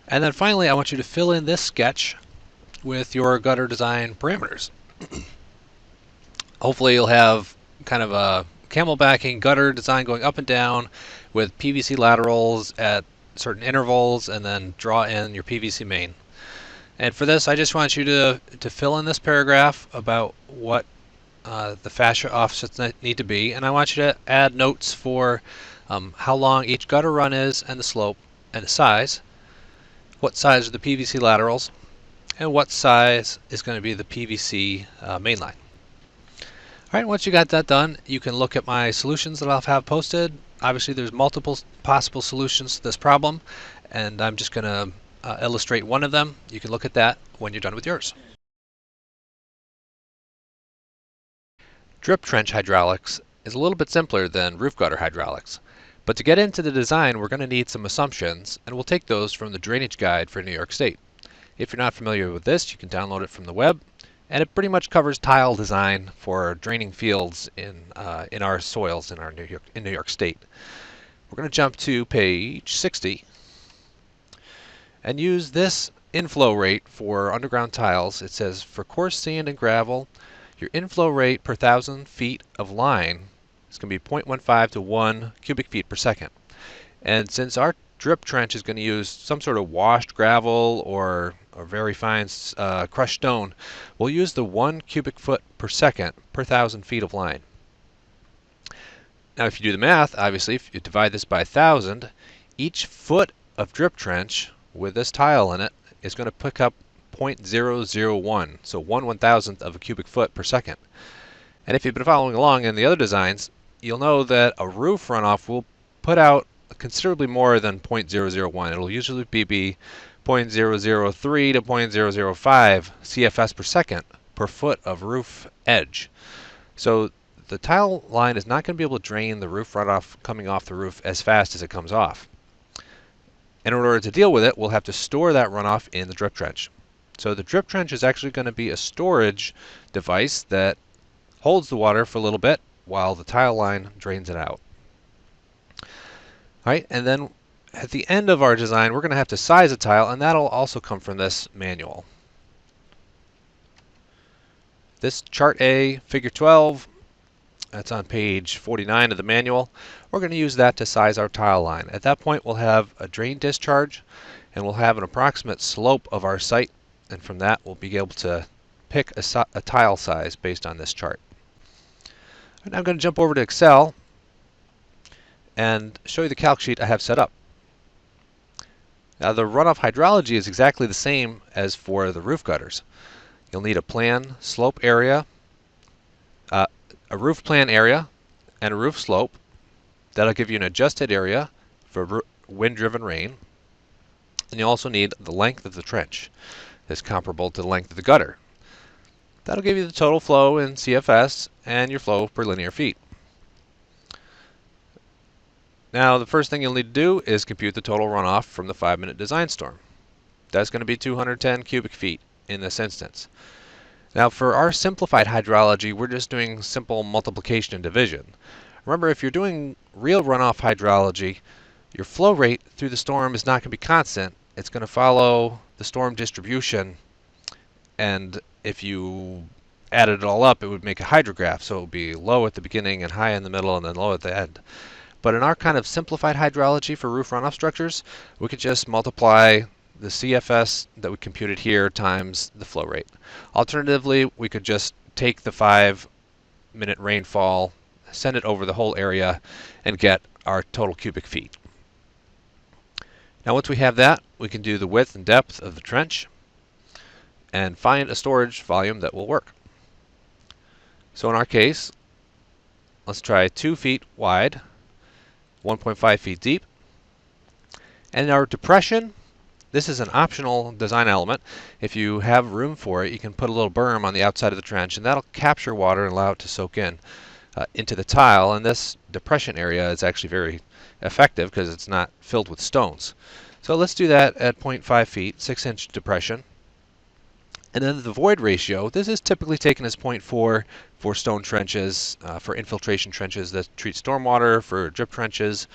And then finally, I want you to fill in this sketch with your gutter design parameters. Hopefully you'll have kind of a camelbacking gutter design going up and down with PVC laterals at certain intervals, and then draw in your PVC main. And for this, I just want you to fill in this paragraph about what the fascia offsets need to be, and I want you to add notes for how long each gutter run is, and the slope, and the size, what size are the PVC laterals, and what size is going to be the PVC main line. All right, once you got that done, you can look at my solutions that I'll have posted. Obviously, there's multiple possible solutions to this problem, and I'm just going to illustrate one of them. You can look at that when you're done with yours. Drip trench hydraulics is a little bit simpler than roof gutter hydraulics, but to get into the design we're going to need some assumptions, and we'll take those from the drainage guide for New York State. If you're not familiar with this, you can download it from the web, and it pretty much covers tile design for draining fields in our soils in New York State. We're going to jump to page 60 and use this inflow rate for underground tiles. It says for coarse sand and gravel, your inflow rate per 1,000 feet of line is going to be 0.15 to 1 cubic feet per second. And since our drip trench is going to use some sort of washed gravel or very fine crushed stone, we'll use the 1 cubic foot per second per 1,000 feet of line. Now if you do the math, obviously, if you divide this by 1,000, each foot of drip trench with this tile in it is going to pick up 0.001, so 1/1000th of a cubic foot per second. And if you've been following along in the other designs, you'll know that a roof runoff will put out considerably more than 0.001. It'll usually be 0.003 to 0.005 CFS per second per foot of roof edge. So the tile line is not going to be able to drain the roof runoff coming off the roof as fast as it comes off. In order to deal with it, we'll have to store that runoff in the drip trench. So the drip trench is actually going to be a storage device that holds the water for a little bit while the tile line drains it out. All right, and then at the end of our design, we're going to have to size a tile, and that'll also come from this manual. This chart A, figure 12, that's on page 49 of the manual. We're going to use that to size our tile line. At that point, we'll have a drain discharge, and we'll have an approximate slope of our site, and from that, we'll be able to pick a tile size based on this chart. And I'm going to jump over to Excel and show you the calc sheet I have set up. Now the runoff hydrology is exactly the same as for the roof gutters. You'll need a plan slope area, a roof plan area, and a roof slope. That'll give you an adjusted area for wind-driven rain. And you also need the length of the trench that's comparable to the length of the gutter. That'll give you the total flow in CFS and your flow per linear feet. Now the first thing you'll need to do is compute the total runoff from the 5-minute design storm. That's going to be 210 cubic feet in this instance. Now for our simplified hydrology, we're just doing simple multiplication and division. Remember, if you're doing real runoff hydrology, your flow rate through the storm is not going to be constant. It's going to follow the storm distribution, and if you added it all up, it would make a hydrograph, so it would be low at the beginning and high in the middle and then low at the end. But in our kind of simplified hydrology for roof runoff structures, we could just multiply the CFS that we computed here times the flow rate. Alternatively, we could just take the 5-minute rainfall, send it over the whole area, and get our total cubic feet. Now once we have that, we can do the width and depth of the trench and find a storage volume that will work. So in our case, let's try 2 feet wide, 1.5 feet deep. And our depression, this is an optional design element. If you have room for it, you can put a little berm on the outside of the trench, and that'll capture water and allow it to soak in into the tile. And this depression area is actually very effective because it's not filled with stones. So let's do that at 0.5 feet, 6-inch depression. And then the void ratio, this is typically taken as 0.4 for stone trenches, for infiltration trenches that treat stormwater, for drip trenches.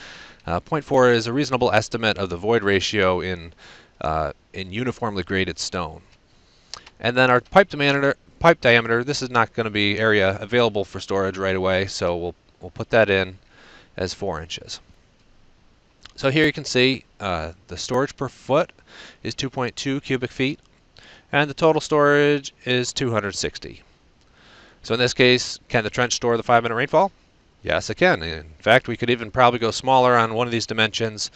0.4 is a reasonable estimate of the void ratio in uniformly graded stone. And then our pipe diameter, this is not going to be area available for storage right away, so we'll put that in as 4 inches. So here you can see the storage per foot is 2.2 cubic feet, and the total storage is 260. So in this case, can the trench store the 5-minute rainfall? Yes, it can. In fact, we could even probably go smaller on one of these dimensions.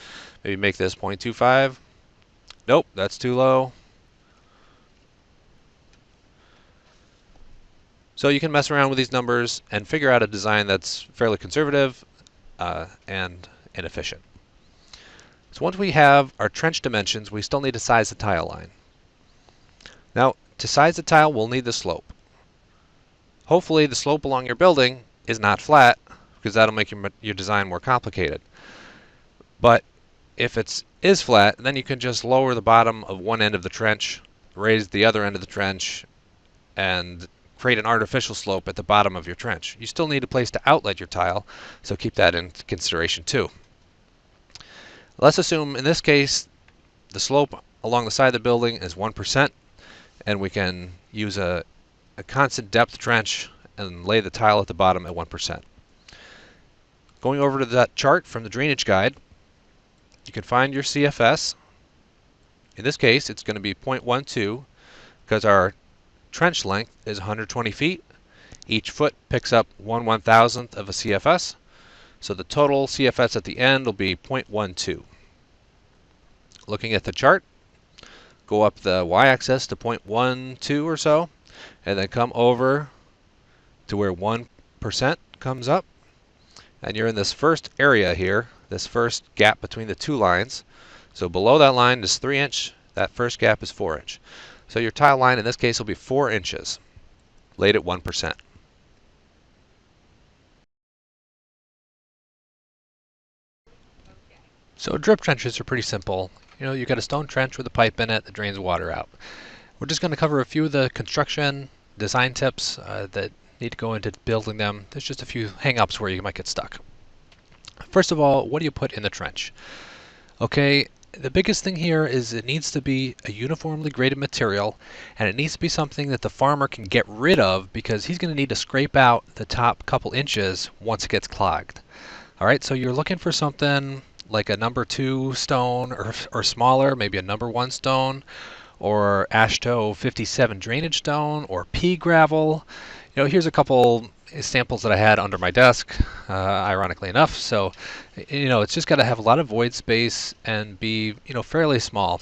Maybe make this 0.25. Nope, that's too low. So you can mess around with these numbers and figure out a design that's fairly conservative and efficient. So once we have our trench dimensions, we still need to size the tile line. Now, to size the tile, we'll need the slope. Hopefully the slope along your building is not flat, because that'll make your design more complicated. But if it is flat, then you can just lower the bottom of one end of the trench, raise the other end of the trench, and create an artificial slope at the bottom of your trench. You still need a place to outlet your tile, so keep that in consideration too. Let's assume in this case the slope along the side of the building is 1%, and we can use a constant depth trench and lay the tile at the bottom at 1%. Going over to that chart from the drainage guide, you can find your CFS. In this case, it's going to be 0.12 because our trench length is 120 feet. Each foot picks up 1/1000th of a CFS, so the total CFS at the end will be 0.12. Looking at the chart, go up the y-axis to 0.12 or so, and then come over to where 1% comes up, and you're in this first area here, this first gap between the two lines. So below that line is 3 inch, that first gap is 4 inch. So your tile line in this case will be 4 inches, laid at 1%. So drip trenches are pretty simple. You've got a stone trench with a pipe in it that drains water out. We're just going to cover a few of the construction design tips that need to go into building them. There's just a few hang-ups where you might get stuck. First of all, what do you put in the trench? Okay, the biggest thing here is it needs to be a uniformly graded material, and it needs to be something that the farmer can get rid of because he's going to need to scrape out the top couple inches once it gets clogged. All right, so you're looking for something like a number 2 stone or smaller, maybe a number 1 stone, or AASHTO 57 drainage stone, or pea gravel. Here's a couple samples that I had under my desk, ironically enough. So, it's just got to have a lot of void space and be, fairly small.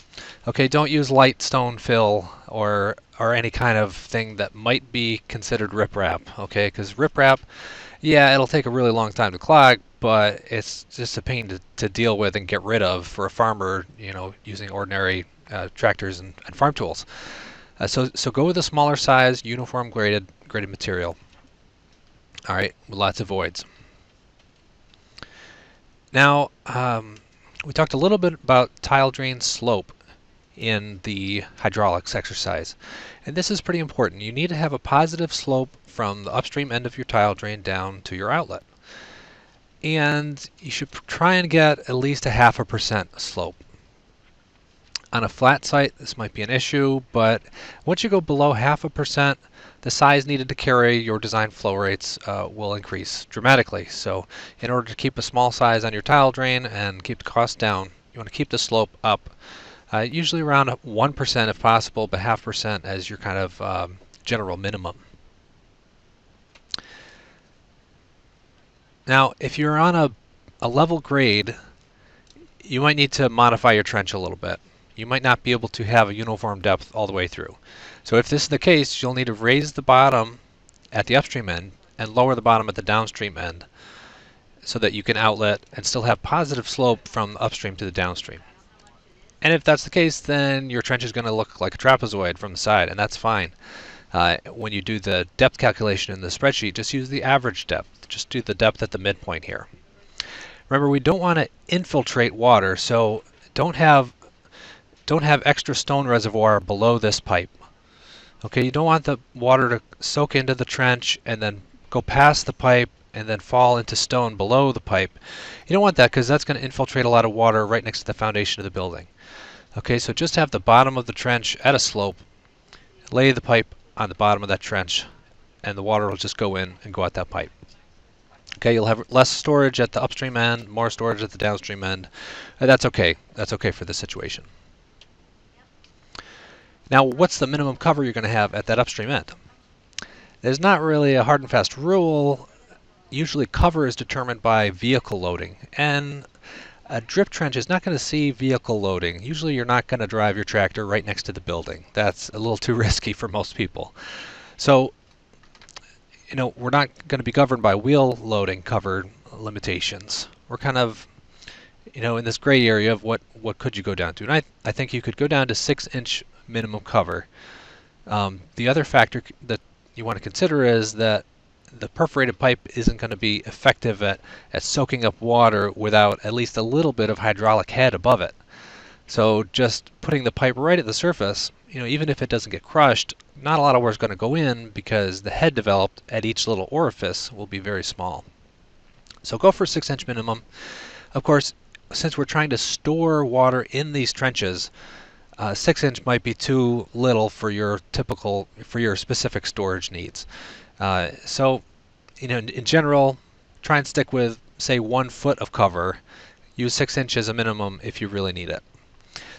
Okay, don't use light stone fill or any kind of thing that might be considered riprap. Okay, because riprap, yeah, it'll take a really long time to clog, but it's just a pain to deal with and get rid of for a farmer, using ordinary tractors and farm tools. So go with a smaller size, uniform graded material. All right, with lots of voids. Now, we talked a little bit about tile drain slope in the hydraulics exercise. And this is pretty important. You need to have a positive slope from the upstream end of your tile drain down to your outlet. And you should try and get at least a 0.5% slope. On a flat site, this might be an issue, but once you go below 0.5%, the size needed to carry your design flow rates will increase dramatically. So in order to keep a small size on your tile drain and keep the cost down, you want to keep the slope up, usually around 1% if possible, but 0.5% as your kind of general minimum. Now, if you're on a level grade, you might need to modify your trench a little bit. You might not be able to have a uniform depth all the way through. So if this is the case, you'll need to raise the bottom at the upstream end and lower the bottom at the downstream end so that you can outlet and still have positive slope from upstream to the downstream. And if that's the case, then your trench is going to look like a trapezoid from the side, and that's fine. When you do the depth calculation in the spreadsheet, just use the average depth. Just do the depth at the midpoint here. Remember, we don't want to infiltrate water, so don't have extra stone reservoir below this pipe. Okay, you don't want the water to soak into the trench and then go past the pipe and then fall into stone below the pipe. You don't want that because that's going to infiltrate a lot of water right next to the foundation of the building. Okay, so just have the bottom of the trench at a slope, lay the pipe on the bottom of that trench, and the water will just go in and go out that pipe. Okay, you'll have less storage at the upstream end, more storage at the downstream end. That's okay. That's okay for this situation. Now, what's the minimum cover you're going to have at that upstream end? There's not really a hard and fast rule. Usually cover is determined by vehicle loading, and a drip trench is not going to see vehicle loading. Usually you're not going to drive your tractor right next to the building. That's a little too risky for most people. So, we're not going to be governed by wheel loading cover limitations. We're kind of, in this gray area of what could you go down to. And I think you could go down to 6-inch minimum cover. The other factor that you want to consider is that the perforated pipe isn't going to be effective at soaking up water without at least a little bit of hydraulic head above it. So just putting the pipe right at the surface, even if it doesn't get crushed, not a lot of water is going to go in because the head developed at each little orifice will be very small. So go for 6-inch minimum. Of course, since we're trying to store water in these trenches, 6-inch might be too little for your specific storage needs. So, in general, try and stick with, say, 1 foot of cover. Use 6 inches a minimum if you really need it.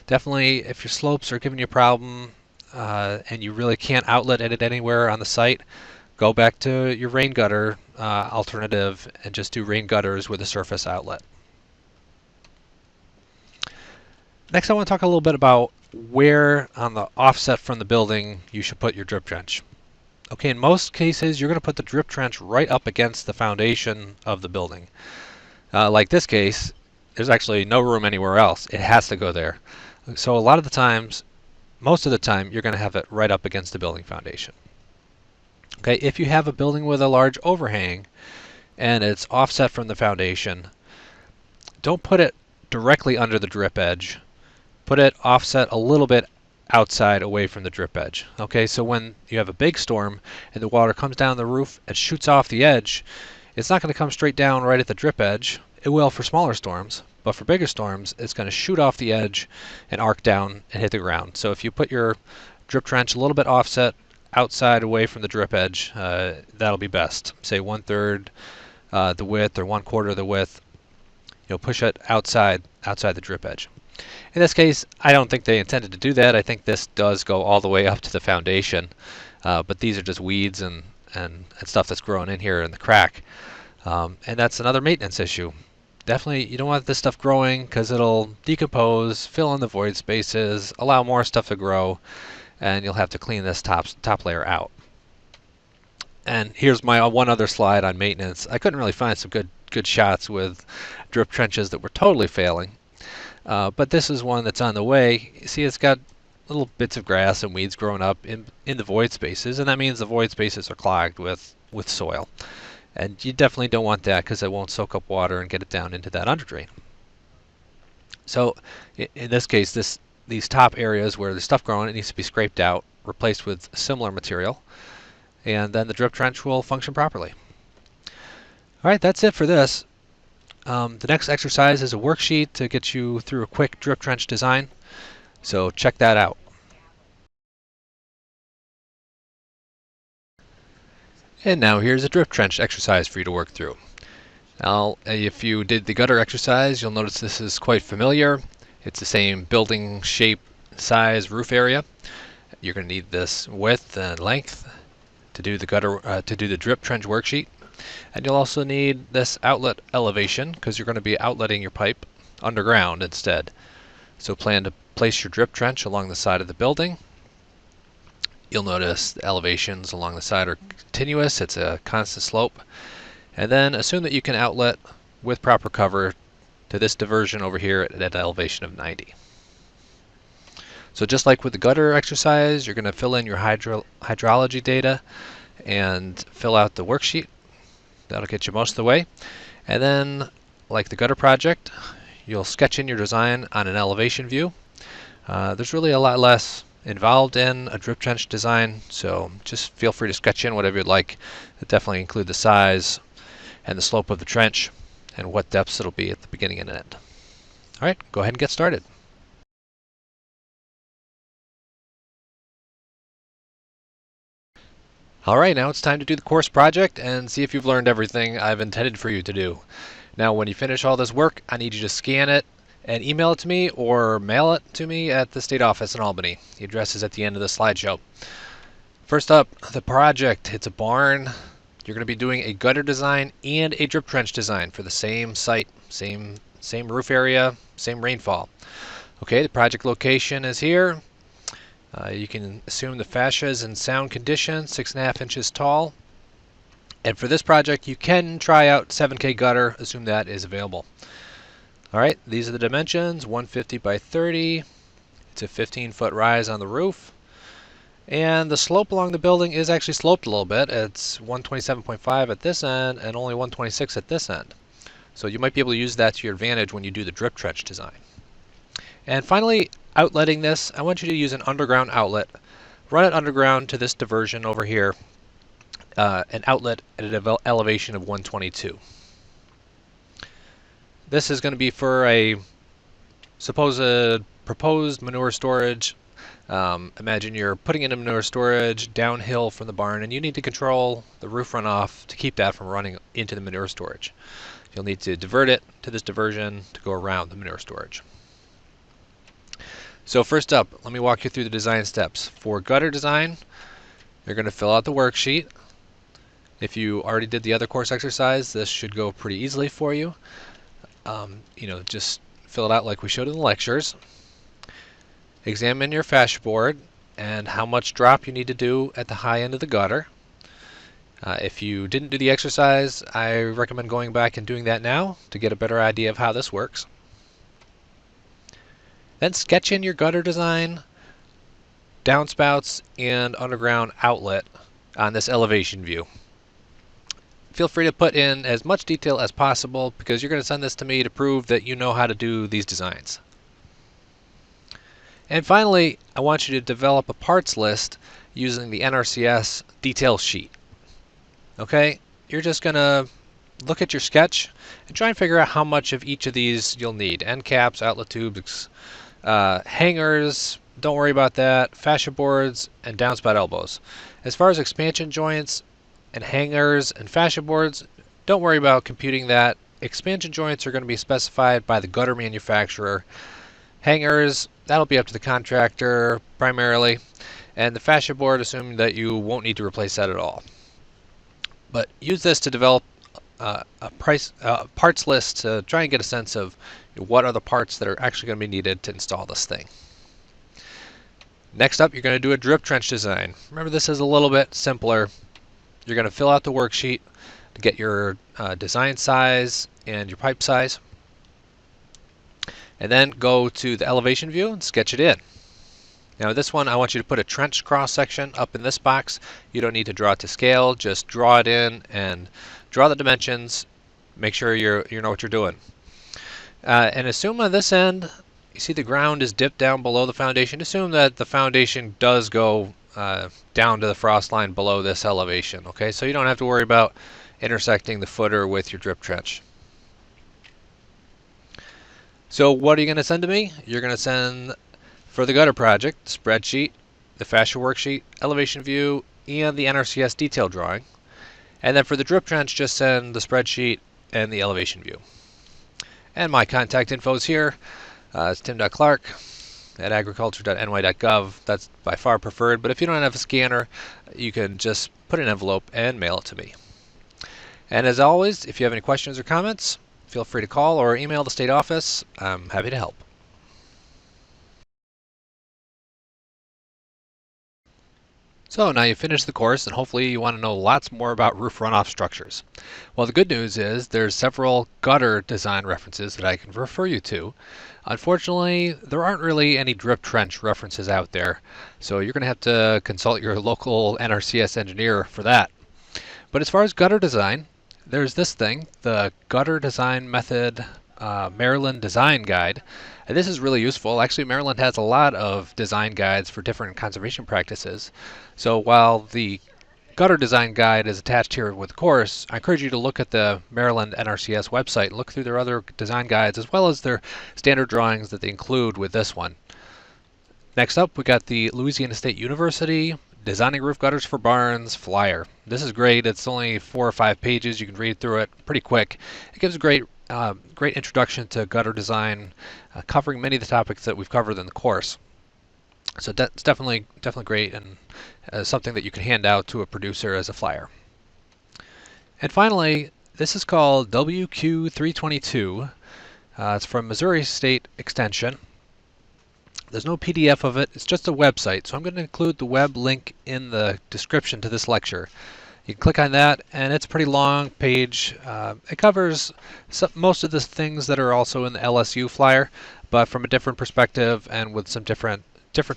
Definitely, if your slopes are giving you a problem and you really can't outlet it anywhere on the site, go back to your rain gutter alternative and just do rain gutters with a surface outlet. Next, I want to talk a little bit about where on the offset from the building you should put your drip trench. Okay, in most cases, you're going to put the drip trench right up against the foundation of the building. Like this case, there's actually no room anywhere else. It has to go there. So a lot of the times, most of the time, you're going to have it right up against the building foundation. Okay, if you have a building with a large overhang and it's offset from the foundation, don't put it directly under the drip edge. Put it offset a little bit outside away from the drip edge. Okay, so when you have a big storm and the water comes down the roof and shoots off the edge, it's not going to come straight down right at the drip edge. It will for smaller storms, but for bigger storms, it's going to shoot off the edge and arc down and hit the ground. So if you put your drip trench a little bit offset outside away from the drip edge, that'll be best. Say 1/3 the width or 1/4 the width. Push it outside the drip edge. In this case, I don't think they intended to do that. I think this does go all the way up to the foundation, but these are just weeds and stuff that's growing in here in the crack. And that's another maintenance issue. Definitely, you don't want this stuff growing because it'll decompose, fill in the void spaces, allow more stuff to grow, and you'll have to clean this top layer out. And here's my one other slide on maintenance. I couldn't really find some good shots with drip trenches that were totally failing. But this is one that's on the way. You see, it's got little bits of grass and weeds growing up in the void spaces, and that means the void spaces are clogged with soil. And you definitely don't want that because it won't soak up water and get it down into that underdrain. So in this case, these top areas where there's stuff growing, it needs to be scraped out, replaced with similar material, and then the drip trench will function properly. All right, that's it for this. The next exercise is a worksheet to get you through a quick drip trench design, so check that out. And now here's a drip trench exercise for you to work through. Now, if you did the gutter exercise, you'll notice this is quite familiar. It's the same building shape, size, roof area. You're going to need this width and length to do the drip trench worksheet. And you'll also need this outlet elevation because you're going to be outletting your pipe underground instead. So plan to place your drip trench along the side of the building. You'll notice the elevations along the side are continuous. It's a constant slope. And then assume that you can outlet with proper cover to this diversion over here at an elevation of 90. So just like with the gutter exercise, you're going to fill in your hydrology data and fill out the worksheet. That'll get you most of the way. And then, like the gutter project, you'll sketch in your design on an elevation view. There's really a lot less involved in a drip trench design, so just feel free to sketch in whatever you'd like. Definitely include the size and the slope of the trench and what depths it'll be at the beginning and end. All right, go ahead and get started. All right, now it's time to do the course project and see if you've learned everything I've intended for you to do. Now, when you finish all this work, I need you to scan it and email it to me or mail it to me at the state office in Albany. The address is at the end of the slideshow. First up, the project. It's a barn. You're going to be doing a gutter design and a drip trench design for the same site, same roof area, same rainfall. Okay, the project location is here. You can assume the fascia is in sound condition, 6.5 inches tall. And for this project, you can try out 7K gutter, assume that is available. All right, these are the dimensions, 150 by 30. It's a 15-foot rise on the roof. And the slope along the building is actually sloped a little bit. It's 127.5 at this end and only 126 at this end. So you might be able to use that to your advantage when you do the drip trench design. And finally, outletting this, I want you to use an underground outlet. Run it underground to this diversion over here, an outlet at an elevation of 122. This is going to be for a supposed proposed manure storage. Imagine you're putting in a manure storage downhill from the barn, and you need to control the roof runoff to keep that from running into the manure storage. You'll need to divert it to this diversion to go around the manure storage. So first up, let me walk you through the design steps. For gutter design, you're going to fill out the worksheet. If you already did the other course exercise, this should go pretty easily for you. Just fill it out like we showed in the lectures. Examine your fascia board and how much drop you need to do at the high end of the gutter. If you didn't do the exercise, I recommend going back and doing that now to get a better idea of how this works. Then sketch in your gutter design, downspouts, and underground outlet on this elevation view. Feel free to put in as much detail as possible because you're going to send this to me to prove that you know how to do these designs. And finally, I want you to develop a parts list using the NRCS detail sheet. Okay, you're just going to look at your sketch and try and figure out how much of each of these you'll need. End caps, outlet tubes, hangers, don't worry about that, fascia boards, and downspout elbows. As far as expansion joints and hangers and fascia boards, don't worry about computing that. Expansion joints are going to be specified by the gutter manufacturer. Hangers, that'll be up to the contractor primarily. And the fascia board, assuming that you won't need to replace that at all. But use this to develop a parts list to try and get a sense of what are the parts that are actually going to be needed to install this thing. Next up, you're going to do a drip trench design. Remember, this is a little bit simpler. You're going to fill out the worksheet to get your design size and your pipe size. And then go to the elevation view and sketch it in. Now this one, I want you to put a trench cross section up in this box. You don't need to draw it to scale, just draw it in and draw the dimensions. Make sure you know what you're doing. And assume on this end, you see the ground is dipped down below the foundation. Assume that the foundation does go down to the frost line below this elevation. Okay, so you don't have to worry about intersecting the footer with your drip trench. So what are you going to send to me? You're going to send, for the gutter project, spreadsheet, the fascia worksheet, elevation view, and the NRCS detail drawing. And then for the drip trench, just send the spreadsheet and the elevation view. And my contact info is here. It's tim.clark@agriculture.ny.gov. That's by far preferred, but if you don't have a scanner, you can just put an envelope and mail it to me. And as always, if you have any questions or comments, feel free to call or email the state office. I'm happy to help. So now you've finished the course, and hopefully you want to know lots more about roof runoff structures. Well, the good news is there's several gutter design references that I can refer you to. Unfortunately, there aren't really any drip trench references out there, so you're going to have to consult your local NRCS engineer for that. But as far as gutter design, there's this thing, the Gutter Design Method Maryland Design Guide. And this is really useful. Actually, Maryland has a lot of design guides for different conservation practices. So while the gutter design guide is attached here with the course, I encourage you to look at the Maryland NRCS website and look through their other design guides as well as their standard drawings that they include with this one. Next up, we got the Louisiana State University Designing Roof Gutters for Barns flyer. This is great. It's only 4 or 5 pages. You can read through it pretty quick. It gives a great introduction to gutter design, covering many of the topics that we've covered in the course. So that's definitely great, and something that you can hand out to a producer as a flyer. And finally, this is called WQ322. It's from Missouri State Extension. There's no PDF of it, it's just a website, so I'm going to include the web link in the description to this lecture. You can click on that, and it's a pretty long page. It covers most of the things that are also in the LSU flyer, but from a different perspective and with some different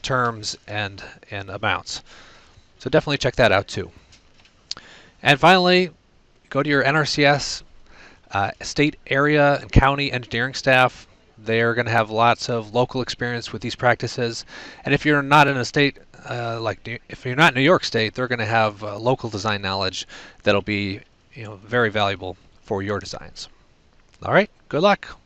terms and amounts. So definitely check that out too. And finally, go to your NRCS state, area, and county engineering staff. They're going to have lots of local experience with these practices. And if you're not in a state if you're not in New York State, they're going to have local design knowledge that'll be very valuable for your designs. All right, good luck.